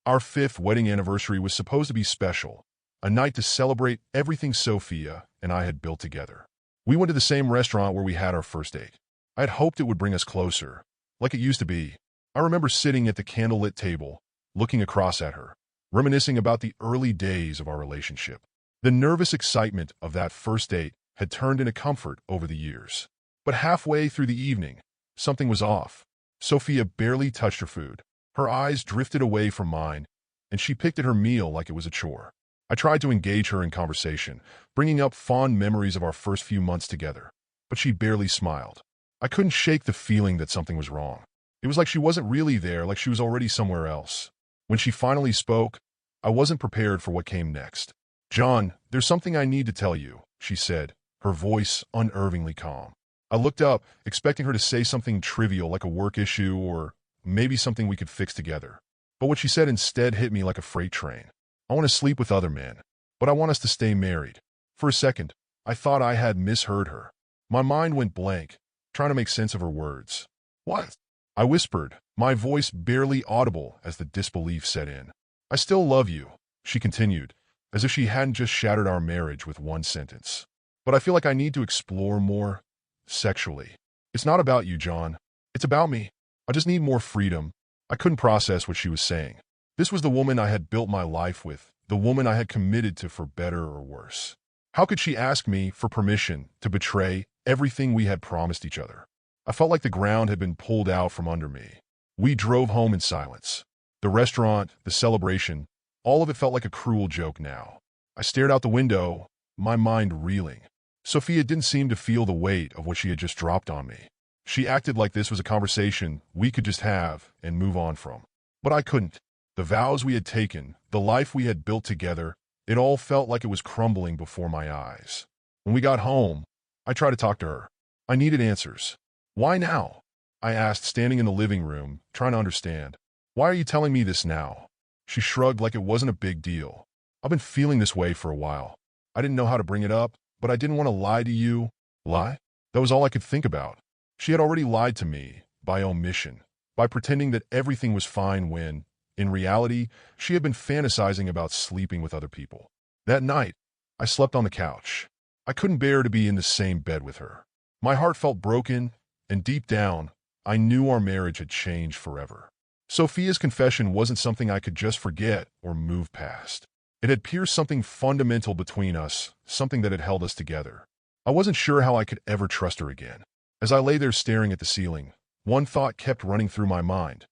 Our 5th wedding anniversary was supposed to be special, a night to celebrate everything Sophia and I had built together. We went to the same restaurant where we had our first date. I had hoped it would bring us closer, like it used to be. I remember sitting at the candlelit table, looking across at her, reminiscing about the early days of our relationship. The nervous excitement of that first date had turned into comfort over the years. But halfway through the evening, something was off. Sophia barely touched her food. Her eyes drifted away from mine, and she picked at her meal like it was a chore. I tried to engage her in conversation, bringing up fond memories of our first few months together, but she barely smiled. I couldn't shake the feeling that something was wrong. It was like she wasn't really there, like she was already somewhere else. When she finally spoke, I wasn't prepared for what came next. "John, there's something I need to tell you," she said, her voice unnervingly calm. I looked up, expecting her to say something trivial like a work issue or maybe something we could fix together. But what she said instead hit me like a freight train. "I want to sleep with other men, but I want us to stay married." For a second, I thought I had misheard her. My mind went blank, trying to make sense of her words. "What?" I whispered, my voice barely audible as the disbelief set in. "I still love you," she continued, as if she hadn't just shattered our marriage with one sentence. "But I feel like I need to explore more sexually. It's not about you, John. It's about me. I just need more freedom." I couldn't process what she was saying. This was the woman I had built my life with, the woman I had committed to for better or worse. How could she ask me for permission to betray everything we had promised each other? I felt like the ground had been pulled out from under me. We drove home in silence. The restaurant, the celebration, all of it felt like a cruel joke now. I stared out the window, my mind reeling. Sophia didn't seem to feel the weight of what she had just dropped on me. She acted like this was a conversation we could just have and move on from. But I couldn't. The vows we had taken, the life we had built together, it all felt like it was crumbling before my eyes. When we got home, I tried to talk to her. I needed answers. "Why now?" I asked, standing in the living room, trying to understand. "Why are you telling me this now?" She shrugged like it wasn't a big deal. "I've been feeling this way for a while. I didn't know how to bring it up, but I didn't want to lie to you." Lie? That was all I could think about. She had already lied to me, by omission, by pretending that everything was fine when, in reality, she had been fantasizing about sleeping with other people. That night, I slept on the couch. I couldn't bear to be in the same bed with her. My heart felt broken, and deep down, I knew our marriage had changed forever. Sophia's confession wasn't something I could just forget or move past. It had pierced something fundamental between us, something that had held us together. I wasn't sure how I could ever trust her again. As I lay there staring at the ceiling, one thought kept running through my mind.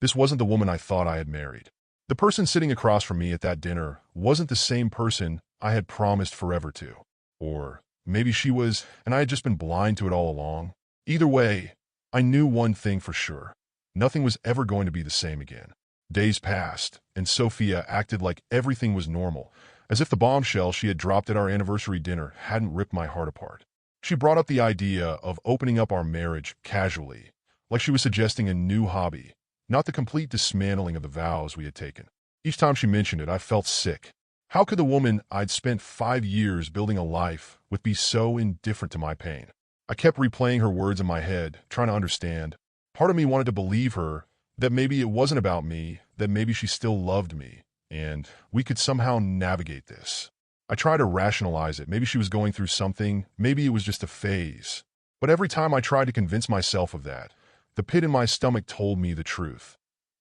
This wasn't the woman I thought I had married. The person sitting across from me at that dinner wasn't the same person I had promised forever to. Or maybe she was, and I had just been blind to it all along. Either way, I knew one thing for sure. Nothing was ever going to be the same again. Days passed, and Sophia acted like everything was normal, as if the bombshell she had dropped at our anniversary dinner hadn't ripped my heart apart. She brought up the idea of opening up our marriage casually, like she was suggesting a new hobby, not the complete dismantling of the vows we had taken. Each time she mentioned it, I felt sick. How could the woman I'd spent 5 years building a life with be so indifferent to my pain? I kept replaying her words in my head, trying to understand. Part of me wanted to believe her, that maybe it wasn't about me, that maybe she still loved me, and we could somehow navigate this. I tried to rationalize it. Maybe she was going through something, maybe it was just a phase. But every time I tried to convince myself of that, the pit in my stomach told me the truth.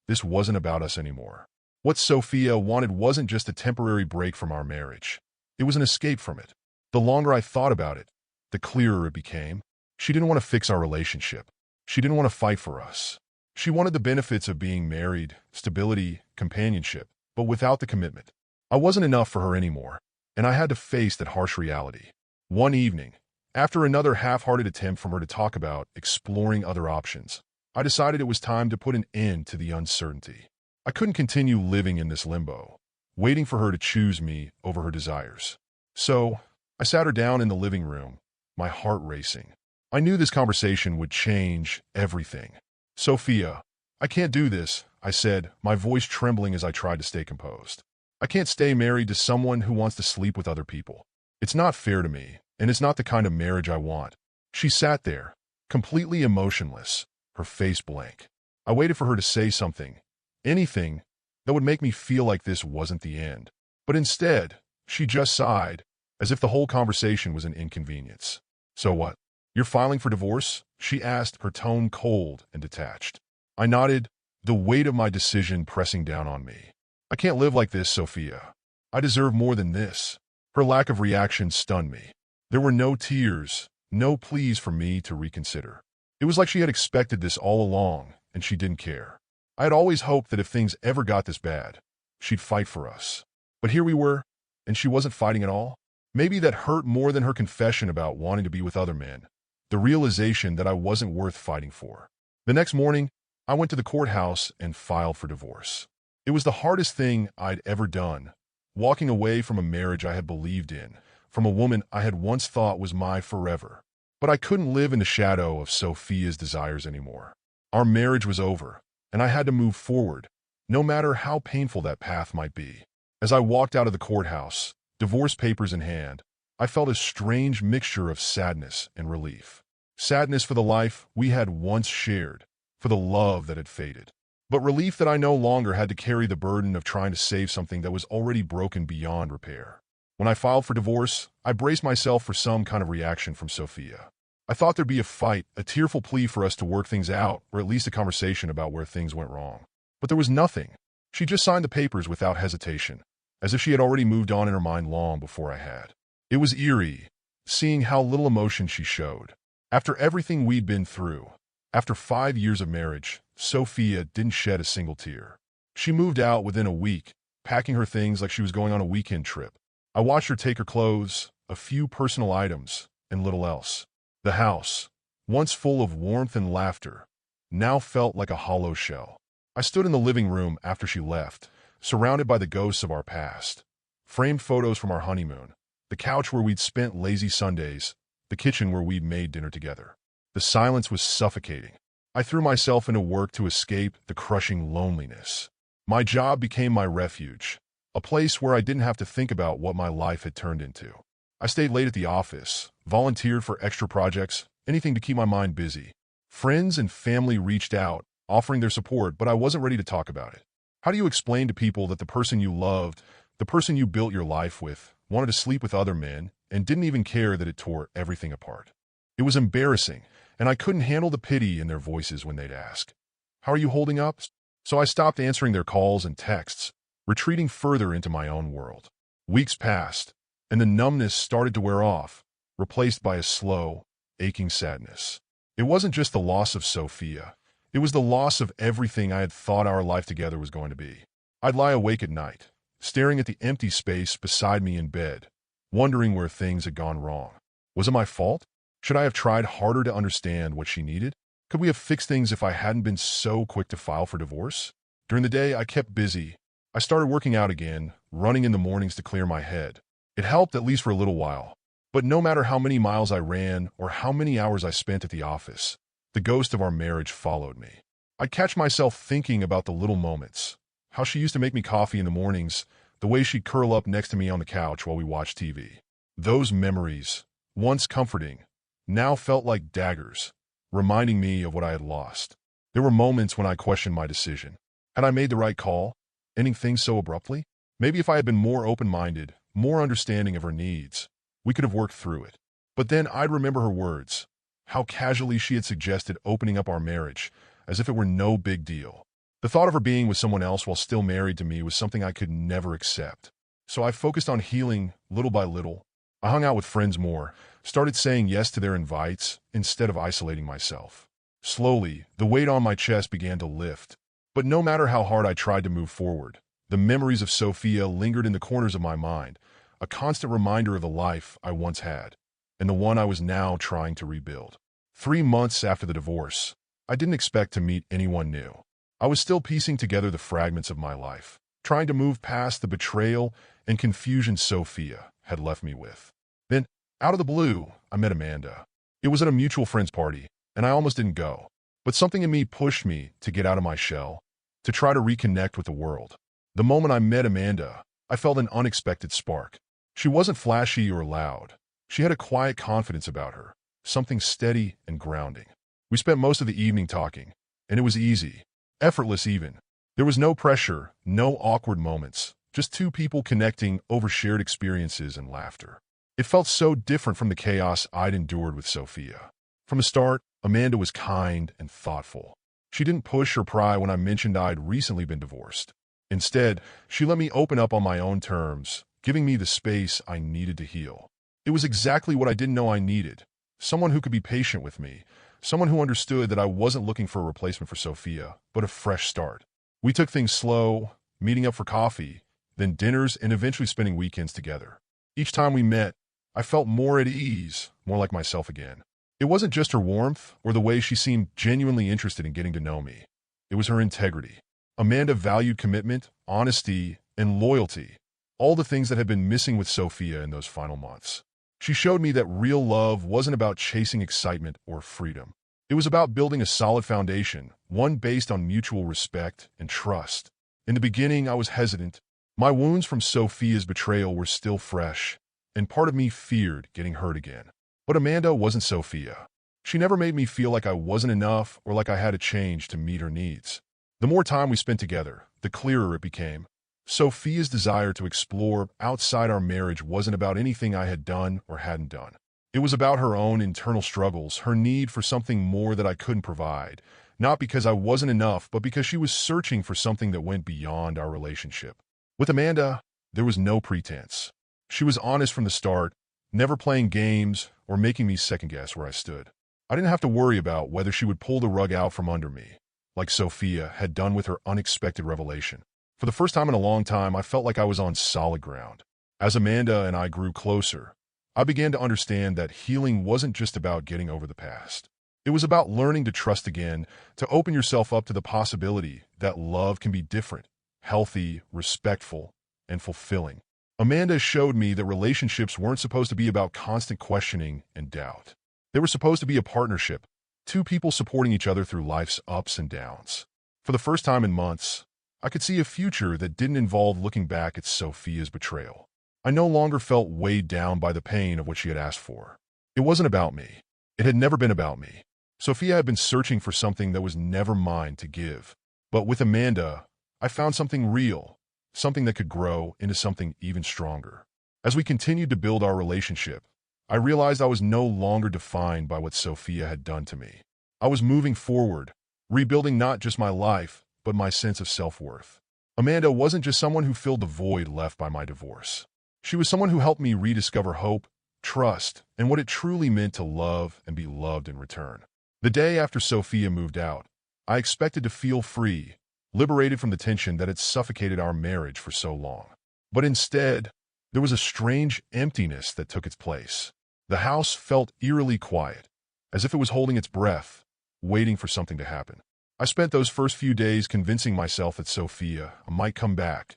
This wasn't about us anymore. What Sophia wanted wasn't just a temporary break from our marriage. It was an escape from it. The longer I thought about it, the clearer it became. She didn't want to fix our relationship. She didn't want to fight for us. She wanted the benefits of being married, stability, companionship, but without the commitment. I wasn't enough for her anymore, and I had to face that harsh reality. One evening, after another half-hearted attempt from her to talk about exploring other options, I decided it was time to put an end to the uncertainty. I couldn't continue living in this limbo, waiting for her to choose me over her desires. So, I sat her down in the living room, my heart racing. I knew this conversation would change everything. "Sophia, I can't do this," I said, my voice trembling as I tried to stay composed. "I can't stay married to someone who wants to sleep with other people. It's not fair to me, and it's not the kind of marriage I want." She sat there, completely emotionless, her face blank. I waited for her to say something, anything, that would make me feel like this wasn't the end. But instead, she just sighed, as if the whole conversation was an inconvenience. "So what? You're filing for divorce?" she asked, her tone cold and detached. I nodded, the weight of my decision pressing down on me. "I can't live like this, Sophia. I deserve more than this." Her lack of reaction stunned me. There were no tears, no pleas for me to reconsider. It was like she had expected this all along, and she didn't care. I had always hoped that if things ever got this bad, she'd fight for us. But here we were, and she wasn't fighting at all. Maybe that hurt more than her confession about wanting to be with other men, the realization that I wasn't worth fighting for. The next morning, I went to the courthouse and filed for divorce. It was the hardest thing I'd ever done, walking away from a marriage I had believed in, from a woman I had once thought was my forever. But I couldn't live in the shadow of Sophia's desires anymore. Our marriage was over, and I had to move forward, no matter how painful that path might be. As I walked out of the courthouse, divorce papers in hand, I felt a strange mixture of sadness and relief. Sadness for the life we had once shared, for the love that had faded. But relief that I no longer had to carry the burden of trying to save something that was already broken beyond repair. When I filed for divorce, I braced myself for some kind of reaction from Sophia. I thought there'd be a fight, a tearful plea for us to work things out, or at least a conversation about where things went wrong. But there was nothing. She just signed the papers without hesitation, as if she had already moved on in her mind long before I had. It was eerie, seeing how little emotion she showed. After everything we'd been through, after 5 years of marriage, Sophia didn't shed a single tear. She moved out within a week, packing her things like she was going on a weekend trip. I watched her take her clothes, a few personal items, and little else. The house, once full of warmth and laughter, now felt like a hollow shell. I stood in the living room after she left, surrounded by the ghosts of our past. Framed photos from our honeymoon, the couch where we'd spent lazy Sundays, the kitchen where we'd made dinner together. The silence was suffocating. I threw myself into work to escape the crushing loneliness. My job became my refuge, a place where I didn't have to think about what my life had turned into. I stayed late at the office, volunteered for extra projects, anything to keep my mind busy. Friends and family reached out, offering their support, but I wasn't ready to talk about it. How do you explain to people that the person you loved, the person you built your life with, wanted to sleep with other men and didn't even care that it tore everything apart? It was embarrassing, and I couldn't handle the pity in their voices when they'd ask, "How are you holding up?" So I stopped answering their calls and texts, retreating further into my own world. Weeks passed, and the numbness started to wear off, replaced by a slow, aching sadness. It wasn't just the loss of Sophia. It was the loss of everything I had thought our life together was going to be. I'd lie awake at night, staring at the empty space beside me in bed, wondering where things had gone wrong. Was it my fault? Should I have tried harder to understand what she needed? Could we have fixed things if I hadn't been so quick to file for divorce? During the day, I kept busy. I started working out again, running in the mornings to clear my head. It helped at least for a little while. But no matter how many miles I ran or how many hours I spent at the office, the ghost of our marriage followed me. I'd catch myself thinking about the little moments, how she used to make me coffee in the mornings, the way she'd curl up next to me on the couch while we watched TV. Those memories, once comforting, now felt like daggers, reminding me of what I had lost. There were moments when I questioned my decision. Had I made the right call, ending things so abruptly? Maybe if I had been more open-minded, more understanding of her needs, we could have worked through it. But then I'd remember her words, how casually she had suggested opening up our marriage, as if it were no big deal. The thought of her being with someone else while still married to me was something I could never accept. So I focused on healing little by little. I hung out with friends more, started saying yes to their invites instead of isolating myself. Slowly, the weight on my chest began to lift. But no matter how hard I tried to move forward, the memories of Sophia lingered in the corners of my mind, a constant reminder of the life I once had, and the one I was now trying to rebuild. 3 months after the divorce, I didn't expect to meet anyone new. I was still piecing together the fragments of my life, trying to move past the betrayal and confusion Sophia had left me with. Then, out of the blue, I met Amanda. It was at a mutual friend's party, and I almost didn't go. But something in me pushed me to get out of my shell, to try to reconnect with the world. The moment I met Amanda, I felt an unexpected spark. She wasn't flashy or loud. She had a quiet confidence about her, something steady and grounding. We spent most of the evening talking, and it was easy, effortless even. There was no pressure, no awkward moments, just two people connecting over shared experiences and laughter. It felt so different from the chaos I'd endured with Sophia. From the start, Amanda was kind and thoughtful. She didn't push or pry when I mentioned I'd recently been divorced. Instead, she let me open up on my own terms, giving me the space I needed to heal. It was exactly what I didn't know I needed. Someone who could be patient with me. Someone who understood that I wasn't looking for a replacement for Sophia, but a fresh start. We took things slow, meeting up for coffee, then dinners, and eventually spending weekends together. Each time we met, I felt more at ease, more like myself again. It wasn't just her warmth or the way she seemed genuinely interested in getting to know me. It was her integrity. Amanda valued commitment, honesty, and loyalty, all the things that had been missing with Sophia in those final months. She showed me that real love wasn't about chasing excitement or freedom. It was about building a solid foundation, one based on mutual respect and trust. In the beginning, I was hesitant. My wounds from Sophia's betrayal were still fresh, and part of me feared getting hurt again. But Amanda wasn't Sophia. She never made me feel like I wasn't enough or like I had to change to meet her needs. The more time we spent together, the clearer it became. Sophia's desire to explore outside our marriage wasn't about anything I had done or hadn't done. It was about her own internal struggles, her need for something more that I couldn't provide, not because I wasn't enough, but because she was searching for something that went beyond our relationship. With Amanda, there was no pretense. She was honest from the start, never playing games or making me second-guess where I stood. I didn't have to worry about whether she would pull the rug out from under me, like Sophia had done with her unexpected revelation. For the first time in a long time, I felt like I was on solid ground. As Amanda and I grew closer, I began to understand that healing wasn't just about getting over the past. It was about learning to trust again, to open yourself up to the possibility that love can be different, healthy, respectful, and fulfilling. Amanda showed me that relationships weren't supposed to be about constant questioning and doubt. They were supposed to be a partnership, two people supporting each other through life's ups and downs. For the first time in months, I could see a future that didn't involve looking back at Sophia's betrayal. I no longer felt weighed down by the pain of what she had asked for. It wasn't about me. It had never been about me. Sophia had been searching for something that was never mine to give. But with Amanda, I found something real, something that could grow into something even stronger. As we continued to build our relationship, I realized I was no longer defined by what Sophia had done to me. I was moving forward, rebuilding not just my life, but my sense of self-worth. Amanda wasn't just someone who filled the void left by my divorce. She was someone who helped me rediscover hope, trust, and what it truly meant to love and be loved in return. The day after Sophia moved out, I expected to feel free, liberated from the tension that had suffocated our marriage for so long. But instead, there was a strange emptiness that took its place. The house felt eerily quiet, as if it was holding its breath, waiting for something to happen. I spent those first few days convincing myself that Sophia might come back,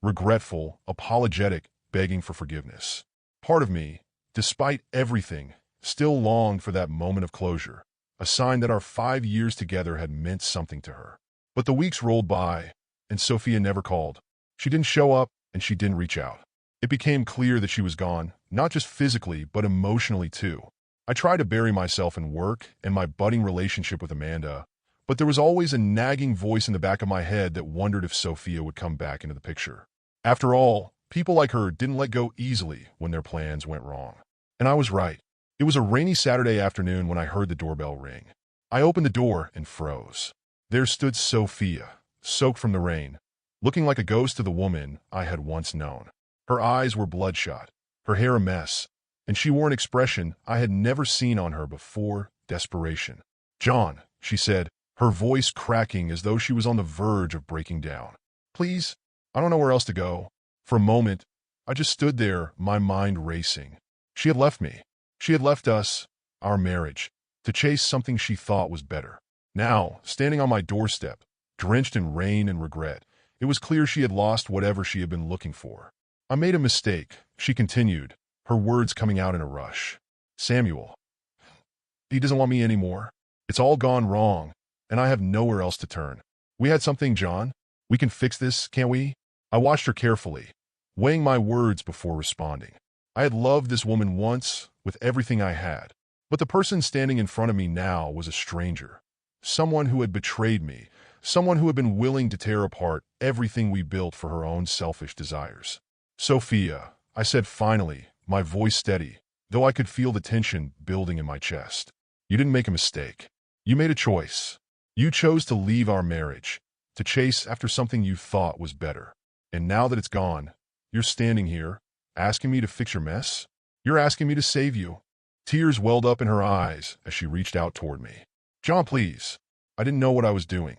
regretful, apologetic, begging for forgiveness. Part of me, despite everything, still longed for that moment of closure, a sign that our 5 years together had meant something to her. But the weeks rolled by, and Sophia never called. She didn't show up, and she didn't reach out. It became clear that she was gone, not just physically, but emotionally too. I tried to bury myself in work and my budding relationship with Amanda, but there was always a nagging voice in the back of my head that wondered if Sophia would come back into the picture. After all, people like her didn't let go easily when their plans went wrong. And I was right. It was a rainy Saturday afternoon when I heard the doorbell ring. I opened the door and froze. There stood Sophia, soaked from the rain, looking like a ghost of the woman I had once known. Her eyes were bloodshot, her hair a mess, and she wore an expression I had never seen on her before: desperation. "John," she said, her voice cracking as though she was on the verge of breaking down. "Please, I don't know where else to go." For a moment, I just stood there, my mind racing. She had left me. She had left us, our marriage, to chase something she thought was better. Now, standing on my doorstep, drenched in rain and regret, it was clear she had lost whatever she had been looking for. "I made a mistake," she continued, her words coming out in a rush. "Samuel, he doesn't want me anymore. It's all gone wrong, and I have nowhere else to turn. We had something, John. We can fix this, can't we?" I watched her carefully, weighing my words before responding. I had loved this woman once, with everything I had. But the person standing in front of me now was a stranger. Someone who had betrayed me, someone who had been willing to tear apart everything we built for her own selfish desires. "Sophia," I said finally, my voice steady, though I could feel the tension building in my chest. "You didn't make a mistake. You made a choice. You chose to leave our marriage, to chase after something you thought was better. And now that it's gone, you're standing here, asking me to fix your mess? You're asking me to save you." Tears welled up in her eyes as she reached out toward me. "John, please." I didn't know what I was doing.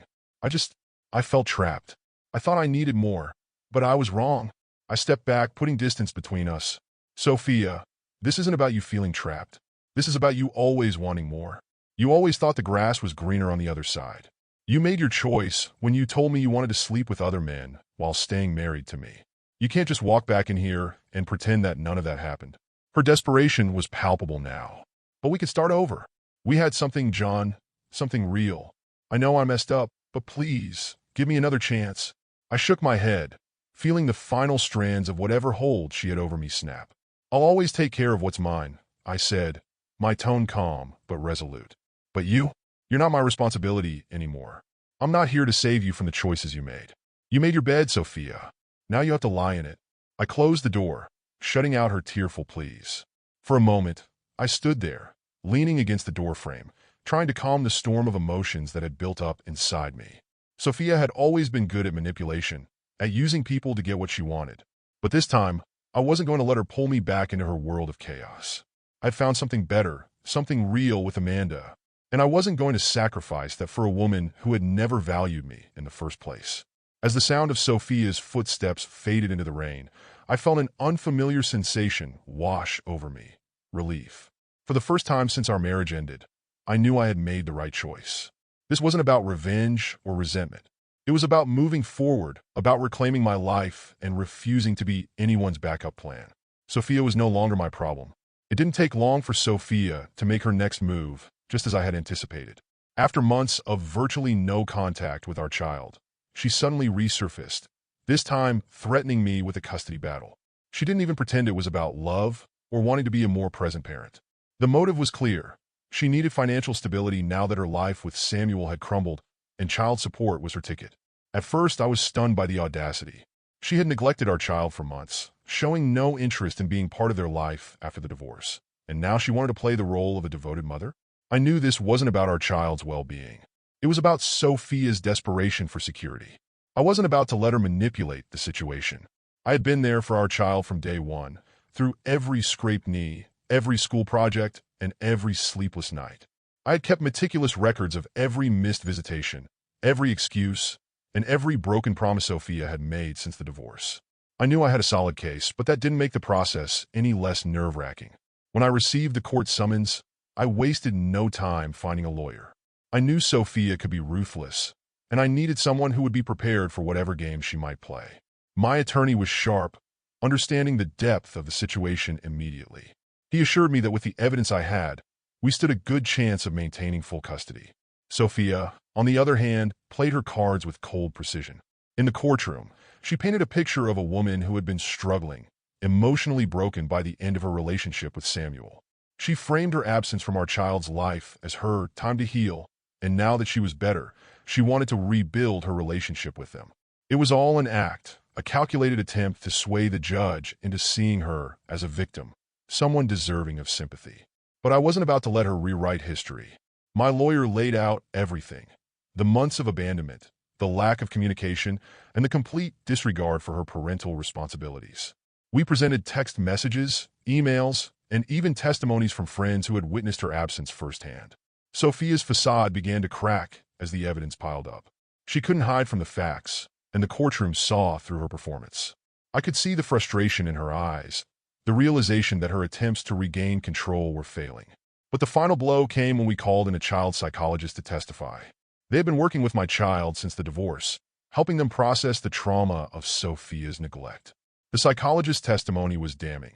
I felt trapped. I thought I needed more, but I was wrong. I stepped back, putting distance between us. "Sophia, this isn't about you feeling trapped. This is about you always wanting more. You always thought the grass was greener on the other side. You made your choice when you told me you wanted to sleep with other men while staying married to me. You can't just walk back in here and pretend that none of that happened." Her desperation was palpable now. "But we could start over. We had something, John, something real. I know I messed up, but please, give me another chance." I shook my head, feeling the final strands of whatever hold she had over me snap. "I'll always take care of what's mine," I said, my tone calm but resolute. "But you're not my responsibility anymore. I'm not here to save you from the choices you made. You made your bed, Sophia. Now you have to lie in it." I closed the door, shutting out her tearful pleas. For a moment, I stood there, leaning against the doorframe, trying to calm the storm of emotions that had built up inside me. Sophia had always been good at manipulation, at using people to get what she wanted. But this time, I wasn't going to let her pull me back into her world of chaos. I'd found something better, something real with Amanda, and I wasn't going to sacrifice that for a woman who had never valued me in the first place. As the sound of Sophia's footsteps faded into the rain, I felt an unfamiliar sensation wash over me. Relief. For the first time since our marriage ended, I knew I had made the right choice. This wasn't about revenge or resentment. It was about moving forward, about reclaiming my life and refusing to be anyone's backup plan. Sophia was no longer my problem. It didn't take long for Sophia to make her next move, just as I had anticipated. After months of virtually no contact with our child, she suddenly resurfaced, this time threatening me with a custody battle. She didn't even pretend it was about love or wanting to be a more present parent. The motive was clear. She needed financial stability now that her life with Samuel had crumbled, and child support was her ticket. At first, I was stunned by the audacity. She had neglected our child for months, showing no interest in being part of their life after the divorce. And now she wanted to play the role of a devoted mother? I knew this wasn't about our child's well-being. It was about Sophia's desperation for security. I wasn't about to let her manipulate the situation. I had been there for our child from day one, through every scraped knee, every school project, and every sleepless night. I had kept meticulous records of every missed visitation, every excuse, and every broken promise Sophia had made since the divorce. I knew I had a solid case, but that didn't make the process any less nerve-wracking. When I received the court summons, I wasted no time finding a lawyer. I knew Sophia could be ruthless, and I needed someone who would be prepared for whatever game she might play. My attorney was sharp, understanding the depth of the situation immediately. He assured me that with the evidence I had, we stood a good chance of maintaining full custody. Sophia, on the other hand, played her cards with cold precision. In the courtroom, she painted a picture of a woman who had been struggling, emotionally broken by the end of her relationship with Samuel. She framed her absence from our child's life as her time to heal, and now that she was better, she wanted to rebuild her relationship with them. It was all an act, a calculated attempt to sway the judge into seeing her as a victim, someone deserving of sympathy. But I wasn't about to let her rewrite history. My lawyer laid out everything: the months of abandonment, the lack of communication, and the complete disregard for her parental responsibilities. We presented text messages, emails, and even testimonies from friends who had witnessed her absence firsthand. Sophia's facade began to crack as the evidence piled up. She couldn't hide from the facts, and the courtroom saw through her performance. I could see the frustration in her eyes, the realization that her attempts to regain control were failing. But the final blow came when we called in a child psychologist to testify. They had been working with my child since the divorce, helping them process the trauma of Sophia's neglect. The psychologist's testimony was damning.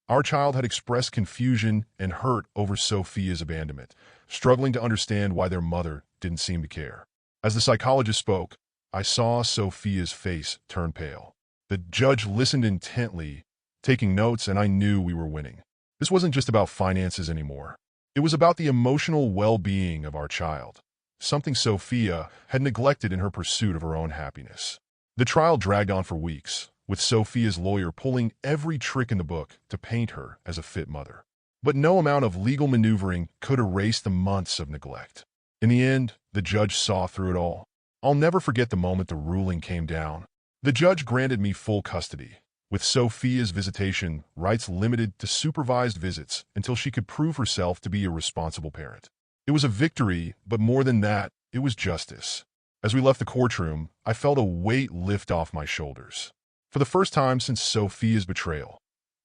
Our child had expressed confusion and hurt over Sophia's abandonment, struggling to understand why their mother didn't seem to care. As the psychologist spoke, I saw Sophia's face turn pale. The judge listened intently, taking notes, and I knew we were winning. This wasn't just about finances anymore. It was about the emotional well-being of our child. something Sophia had neglected in her pursuit of her own happiness. The trial dragged on for weeks, with Sophia's lawyer pulling every trick in the book to paint her as a fit mother. But no amount of legal maneuvering could erase the months of neglect. In the end, the judge saw through it all. I'll never forget the moment the ruling came down. The judge granted me full custody, with Sophia's visitation rights limited to supervised visits until she could prove herself to be a responsible parent. It was a victory, but more than that, it was justice. As we left the courtroom, I felt a weight lift off my shoulders. For the first time since Sophia's betrayal,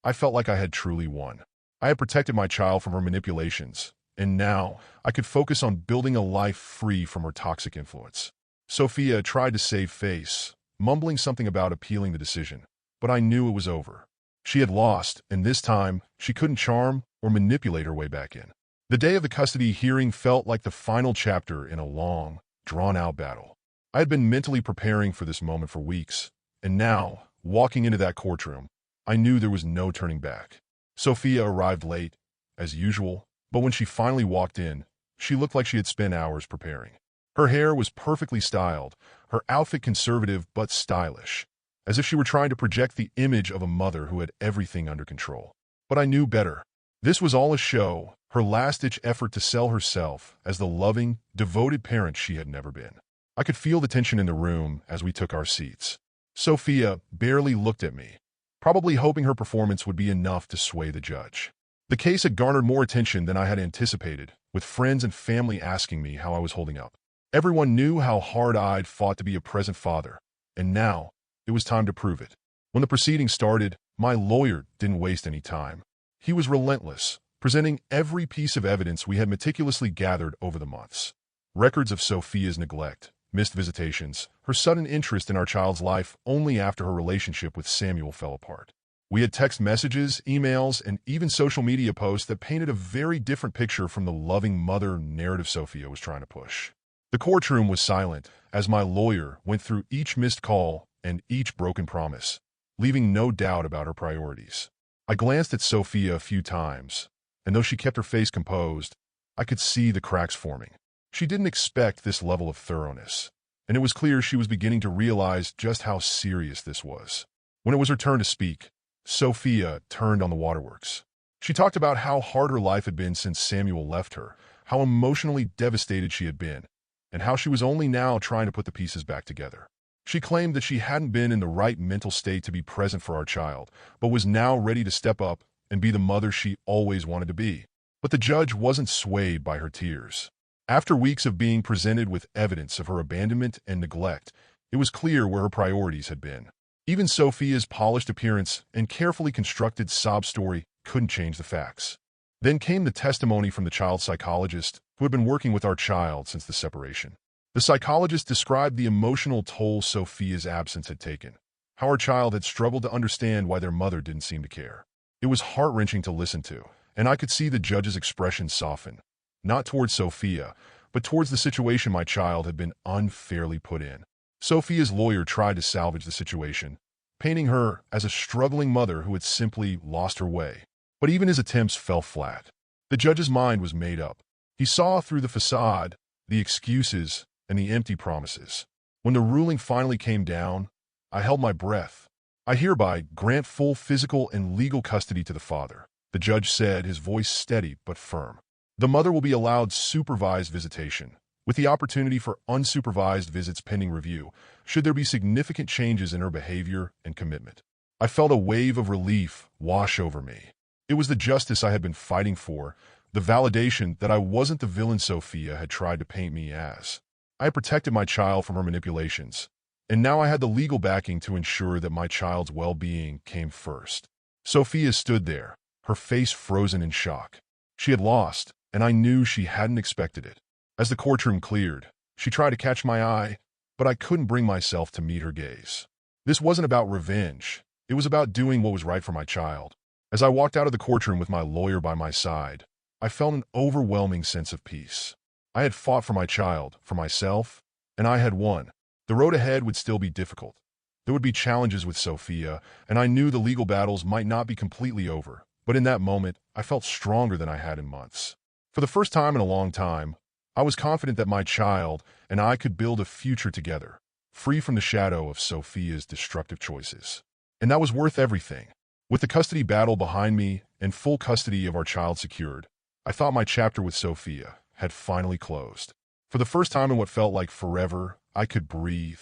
I felt like I had truly won. I had protected my child from her manipulations, and now I could focus on building a life free from her toxic influence. Sophia tried to save face, mumbling something about appealing the decision, but I knew it was over. She had lost, and this time, she couldn't charm or manipulate her way back in. The day of the custody hearing felt like the final chapter in a long, drawn-out battle. I had been mentally preparing for this moment for weeks, and now, walking into that courtroom, I knew there was no turning back. Sophia arrived late, as usual, but when she finally walked in, she looked like she had spent hours preparing. Her hair was perfectly styled, her outfit conservative but stylish, as if she were trying to project the image of a mother who had everything under control. But I knew better. This was all a show, her last-ditch effort to sell herself as the loving, devoted parent she had never been. I could feel the tension in the room as we took our seats. Sophia barely looked at me, probably hoping her performance would be enough to sway the judge. The case had garnered more attention than I had anticipated, with friends and family asking me how I was holding up. Everyone knew how hard I'd fought to be a present father, and now it was time to prove it. When the proceedings started, my lawyer didn't waste any time. He was relentless, presenting every piece of evidence we had meticulously gathered over the months. Records of Sophia's neglect, missed visitations, her sudden interest in our child's life only after her relationship with Samuel fell apart. We had text messages, emails, and even social media posts that painted a very different picture from the loving mother narrative Sophia was trying to push. The courtroom was silent as my lawyer went through each missed call and each broken promise, leaving no doubt about her priorities. I glanced at Sophia a few times, and though she kept her face composed, I could see the cracks forming. She didn't expect this level of thoroughness, and it was clear she was beginning to realize just how serious this was. When it was her turn to speak, Sophia turned on the waterworks. She talked about how hard her life had been since Samuel left her, how emotionally devastated she had been, and how she was only now trying to put the pieces back together. She claimed that she hadn't been in the right mental state to be present for our child, but was now ready to step up and be the mother she always wanted to be. But the judge wasn't swayed by her tears. After weeks of being presented with evidence of her abandonment and neglect, it was clear where her priorities had been. Even Sophia's polished appearance and carefully constructed sob story couldn't change the facts. Then came the testimony from the child psychologist who had been working with our child since the separation. The psychologist described the emotional toll Sophia's absence had taken, how her child had struggled to understand why their mother didn't seem to care. It was heart-wrenching to listen to, and I could see the judge's expression soften, not towards Sophia, but towards the situation my child had been unfairly put in. Sophia's lawyer tried to salvage the situation, painting her as a struggling mother who had simply lost her way. But even his attempts fell flat. The judge's mind was made up. He saw through the facade, the excuses, and the empty promises. When the ruling finally came down, I held my breath. I hereby grant full physical and legal custody to the father, the judge said, his voice steady but firm. The mother will be allowed supervised visitation, with the opportunity for unsupervised visits pending review, should there be significant changes in her behavior and commitment. I felt a wave of relief wash over me. It was the justice I had been fighting for, the validation that I wasn't the villain Sophia had tried to paint me as. I had protected my child from her manipulations, and now I had the legal backing to ensure that my child's well-being came first. Sophia stood there, her face frozen in shock. She had lost, and I knew she hadn't expected it. As the courtroom cleared, she tried to catch my eye, but I couldn't bring myself to meet her gaze. This wasn't about revenge. It was about doing what was right for my child. As I walked out of the courtroom with my lawyer by my side, I felt an overwhelming sense of peace. I had fought for my child, for myself, and I had won. The road ahead would still be difficult. There would be challenges with Sophia, and I knew the legal battles might not be completely over. But in that moment, I felt stronger than I had in months. For the first time in a long time, I was confident that my child and I could build a future together, free from the shadow of Sophia's destructive choices. And that was worth everything. With the custody battle behind me and full custody of our child secured, I thought my chapter with Sophia had finally closed. For the first time in what felt like forever, I could breathe.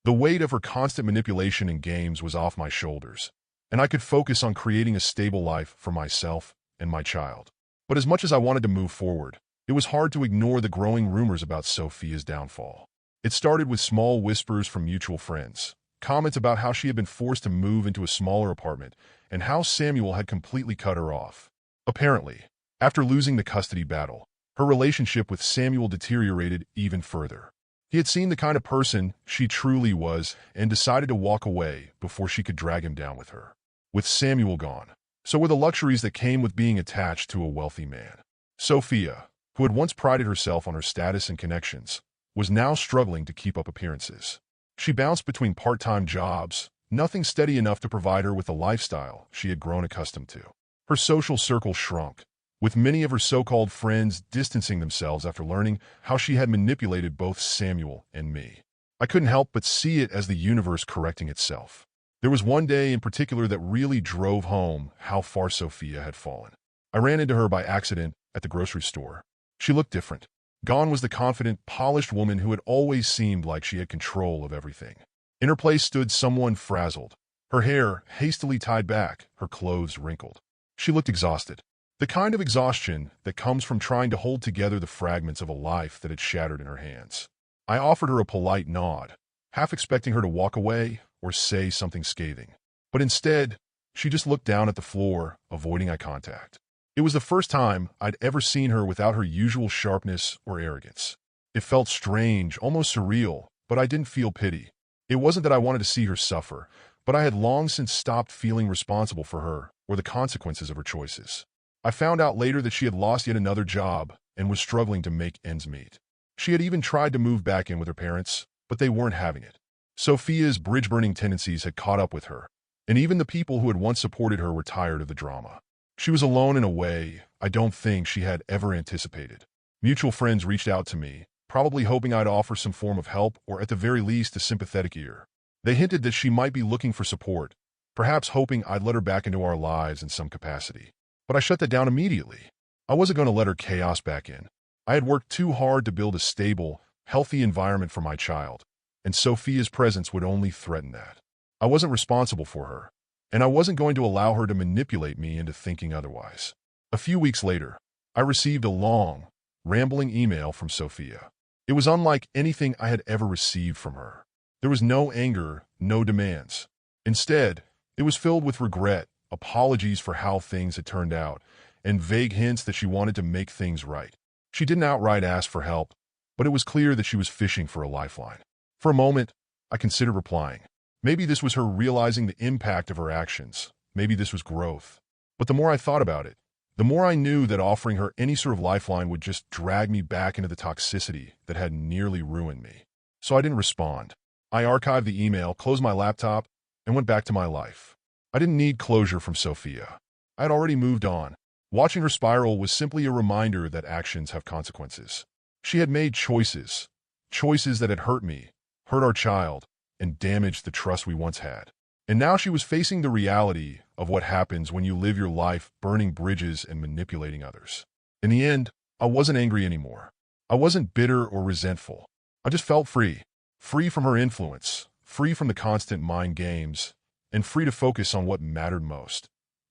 The weight of her constant manipulation and games was off my shoulders, and I could focus on creating a stable life for myself and my child. But as much as I wanted to move forward, it was hard to ignore the growing rumors about Sophia's downfall. It started with small whispers from mutual friends, comments about how she had been forced to move into a smaller apartment, and how Samuel had completely cut her off. Apparently, after losing the custody battle, her relationship with Samuel deteriorated even further. He had seen the kind of person she truly was and decided to walk away before she could drag him down with her. With Samuel gone, so were the luxuries that came with being attached to a wealthy man. Sophia, who had once prided herself on her status and connections, was now struggling to keep up appearances. She bounced between part-time jobs, nothing steady enough to provide her with the lifestyle she had grown accustomed to. Her social circle shrunk, with many of her so-called friends distancing themselves after learning how she had manipulated both Samuel and me. I couldn't help but see it as the universe correcting itself. There was one day in particular that really drove home how far Sophia had fallen. I ran into her by accident at the grocery store. She looked different. Gone was the confident, polished woman who had always seemed like she had control of everything. In her place stood someone frazzled, her hair hastily tied back, her clothes wrinkled. She looked exhausted. The kind of exhaustion that comes from trying to hold together the fragments of a life that had shattered in her hands. I offered her a polite nod, half expecting her to walk away or say something scathing. But instead, she just looked down at the floor, avoiding eye contact. It was the first time I'd ever seen her without her usual sharpness or arrogance. It felt strange, almost surreal, but I didn't feel pity. It wasn't that I wanted to see her suffer, but I had long since stopped feeling responsible for her or the consequences of her choices. I found out later that she had lost yet another job and was struggling to make ends meet. She had even tried to move back in with her parents, but they weren't having it. Sophia's bridge-burning tendencies had caught up with her, and even the people who had once supported her were tired of the drama. She was alone in a way I don't think she had ever anticipated. Mutual friends reached out to me, probably hoping I'd offer some form of help or at the very least a sympathetic ear. They hinted that she might be looking for support, perhaps hoping I'd let her back into our lives in some capacity. But I shut that down immediately. I wasn't going to let her chaos back in. I had worked too hard to build a stable, healthy environment for my child, and Sophia's presence would only threaten that. I wasn't responsible for her, and I wasn't going to allow her to manipulate me into thinking otherwise. A few weeks later, I received a long, rambling email from Sophia. It was unlike anything I had ever received from her. There was no anger, no demands. Instead, it was filled with regret, apologies for how things had turned out, and vague hints that she wanted to make things right. She didn't outright ask for help, but it was clear that she was fishing for a lifeline. For a moment, I considered replying. Maybe this was her realizing the impact of her actions. Maybe this was growth. But the more I thought about it, the more I knew that offering her any sort of lifeline would just drag me back into the toxicity that had nearly ruined me. So I didn't respond. I archived the email, closed my laptop, and went back to my life. I didn't need closure from Sophia. I had already moved on. Watching her spiral was simply a reminder that actions have consequences. She had made choices that had hurt me, hurt our child, and damaged the trust we once had. And now she was facing the reality of what happens when you live your life burning bridges and manipulating others. In the end, I wasn't angry anymore. I wasn't bitter or resentful. I just felt free. Free from her influence, free from the constant mind games, and free to focus on what mattered most.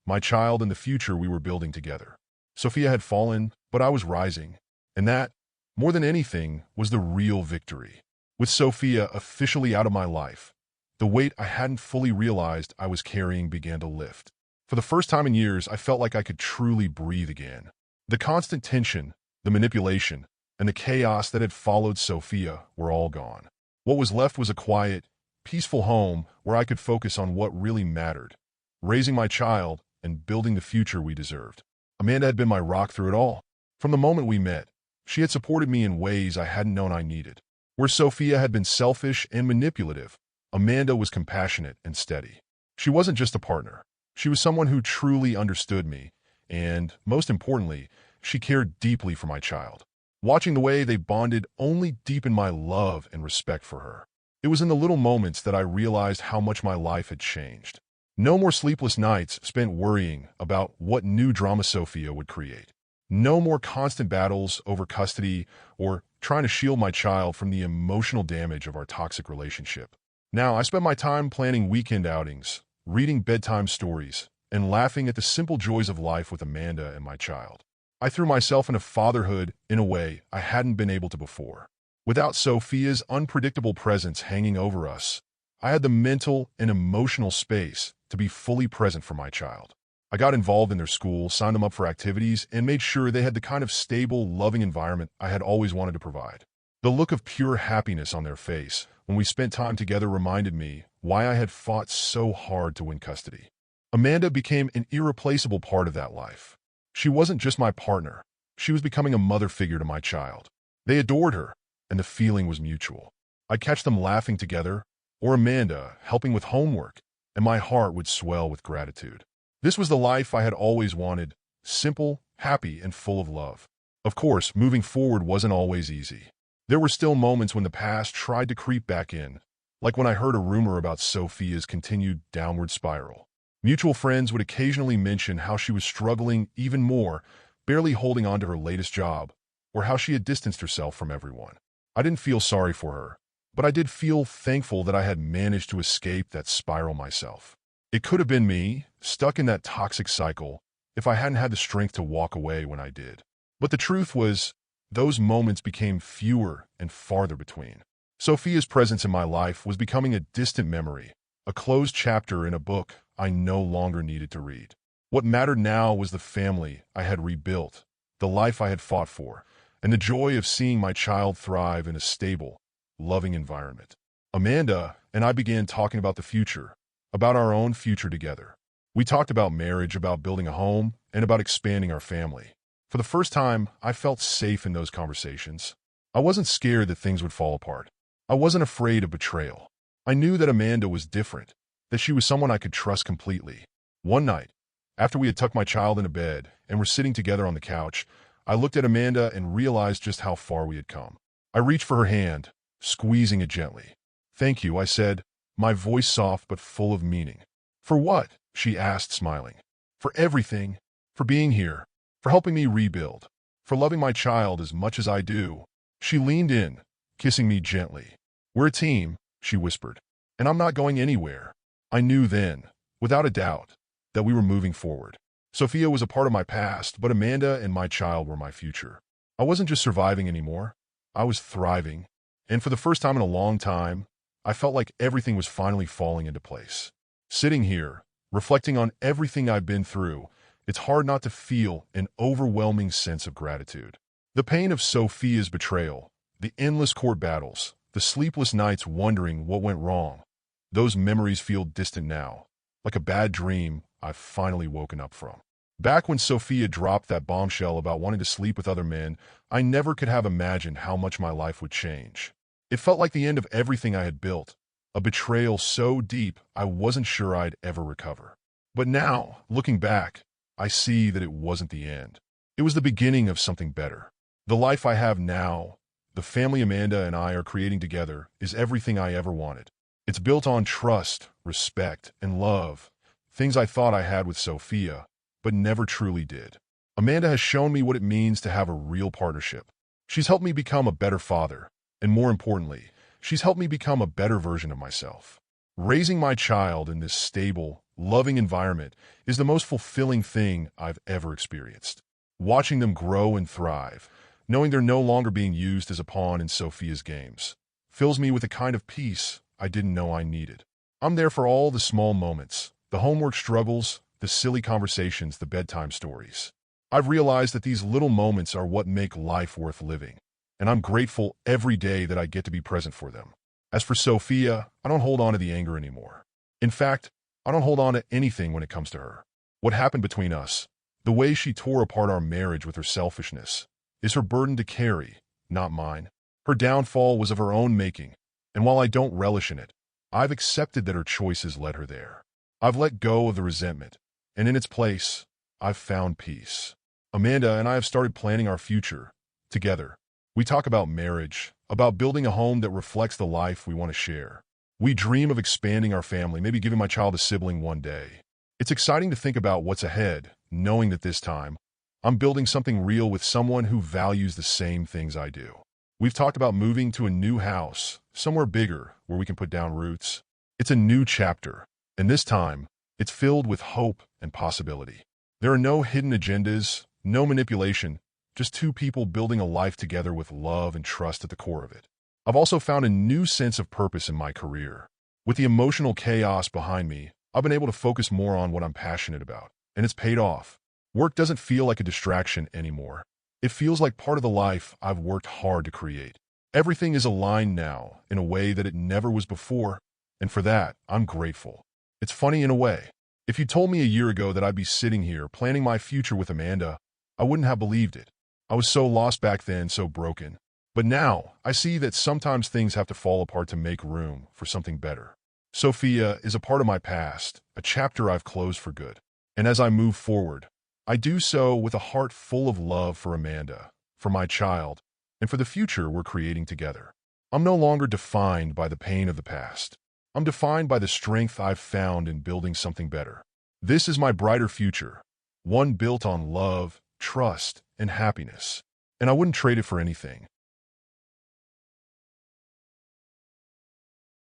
My child and the future we were building together. Sophia had fallen, but I was rising. And that, more than anything, was the real victory. With Sophia officially out of my life, the weight I hadn't fully realized I was carrying began to lift. For the first time in years, I felt like I could truly breathe again. The constant tension, the manipulation, and the chaos that had followed Sophia were all gone. What was left was a quiet, peaceful home where I could focus on what really mattered, raising my child and building the future we deserved. Amanda had been my rock through it all. From the moment we met, she had supported me in ways I hadn't known I needed. Where Sophia had been selfish and manipulative, Amanda was compassionate and steady. She wasn't just a partner. She was someone who truly understood me, and, most importantly, she cared deeply for my child. Watching the way they bonded only deepened my love and respect for her. It was in the little moments that I realized how much my life had changed. No more sleepless nights spent worrying about what new drama Sophia would create. No more constant battles over custody or trying to shield my child from the emotional damage of our toxic relationship. Now, I spend my time planning weekend outings, reading bedtime stories, and laughing at the simple joys of life with Amanda and my child. I threw myself into fatherhood in a way I hadn't been able to before. Without Sophia's unpredictable presence hanging over us, I had the mental and emotional space to be fully present for my child. I got involved in their school, signed them up for activities, and made sure they had the kind of stable, loving environment I had always wanted to provide. The look of pure happiness on their face when we spent time together reminded me why I had fought so hard to win custody. Amanda became an irreplaceable part of that life. She wasn't just my partner. She was becoming a mother figure to my child. They adored her, and the feeling was mutual. I'd catch them laughing together, or Amanda helping with homework, and my heart would swell with gratitude. This was the life I had always wanted, simple, happy, and full of love. Of course, moving forward wasn't always easy. There were still moments when the past tried to creep back in, like when I heard a rumor about Sophia's continued downward spiral. Mutual friends would occasionally mention how she was struggling even more, barely holding on to her latest job, or how she had distanced herself from everyone. I didn't feel sorry for her, but I did feel thankful that I had managed to escape that spiral myself. It could have been me, stuck in that toxic cycle, if I hadn't had the strength to walk away when I did. But the truth was, those moments became fewer and farther between. Sophia's presence in my life was becoming a distant memory, a closed chapter in a book I no longer needed to read. What mattered now was the family I had rebuilt, the life I had fought for, and the joy of seeing my child thrive in a stable, loving environment. Amanda and I began talking about the future, about our own future together. We talked about marriage, about building a home, and about expanding our family. For the first time, I felt safe in those conversations. I wasn't scared that things would fall apart. I wasn't afraid of betrayal. I knew that Amanda was different, that she was someone I could trust completely. One night, after we had tucked my child into bed and were sitting together on the couch, I looked at Amanda and realized just how far we had come. I reached for her hand, squeezing it gently. "Thank you," I said, my voice soft but full of meaning. "For what?" she asked, smiling. "For everything. For being here. For helping me rebuild. For loving my child as much as I do." She leaned in, kissing me gently. "We're a team," she whispered, "and I'm not going anywhere." I knew then, without a doubt, that we were moving forward. Sophia was a part of my past, but Amanda and my child were my future. I wasn't just surviving anymore. I was thriving. And for the first time in a long time, I felt like everything was finally falling into place. Sitting here, reflecting on everything I've been through, it's hard not to feel an overwhelming sense of gratitude. The pain of Sophia's betrayal, the endless court battles, the sleepless nights wondering what went wrong, those memories feel distant now, like a bad dream I've finally woken up from. Back when Sophia dropped that bombshell about wanting to sleep with other men, I never could have imagined how much my life would change. It felt like the end of everything I had built, a betrayal so deep I wasn't sure I'd ever recover. But now, looking back, I see that it wasn't the end. It was the beginning of something better. The life I have now, the family Amanda and I are creating together, is everything I ever wanted. It's built on trust, respect, and love, things I thought I had with Sophia, but never truly did. Amanda has shown me what it means to have a real partnership. She's helped me become a better father, and more importantly, she's helped me become a better version of myself. Raising my child in this stable, loving environment is the most fulfilling thing I've ever experienced. Watching them grow and thrive, knowing they're no longer being used as a pawn in Sophia's games, fills me with a kind of peace I didn't know I needed. I'm there for all the small moments, the homework struggles, the silly conversations, the bedtime stories. I've realized that these little moments are what make life worth living, and I'm grateful every day that I get to be present for them. As for Sophia, I don't hold on to the anger anymore. In fact, I don't hold on to anything when it comes to her. What happened between us, the way she tore apart our marriage with her selfishness, is her burden to carry, not mine. Her downfall was of her own making, and while I don't relish in it, I've accepted that her choices led her there. I've let go of the resentment, and in its place, I've found peace. Amanda and I have started planning our future, together. We talk about marriage, about building a home that reflects the life we want to share. We dream of expanding our family, maybe giving my child a sibling one day. It's exciting to think about what's ahead, knowing that this time, I'm building something real with someone who values the same things I do. We've talked about moving to a new house, somewhere bigger, where we can put down roots. It's a new chapter, and this time, it's filled with hope and possibility. There are no hidden agendas, no manipulation, just two people building a life together with love and trust at the core of it. I've also found a new sense of purpose in my career. With the emotional chaos behind me, I've been able to focus more on what I'm passionate about, and it's paid off. Work doesn't feel like a distraction anymore. It feels like part of the life I've worked hard to create. Everything is aligned now in a way that it never was before, and for that, I'm grateful. It's funny in a way. If you told me a year ago that I'd be sitting here planning my future with Amanda, I wouldn't have believed it. I was so lost back then, so broken. But now, I see that sometimes things have to fall apart to make room for something better. Sophia is a part of my past, a chapter I've closed for good. And as I move forward, I do so with a heart full of love for Amanda, for my child, and for the future we're creating together. I'm no longer defined by the pain of the past. I'm defined by the strength I've found in building something better. This is my brighter future, one built on love, trust, and happiness. And I wouldn't trade it for anything.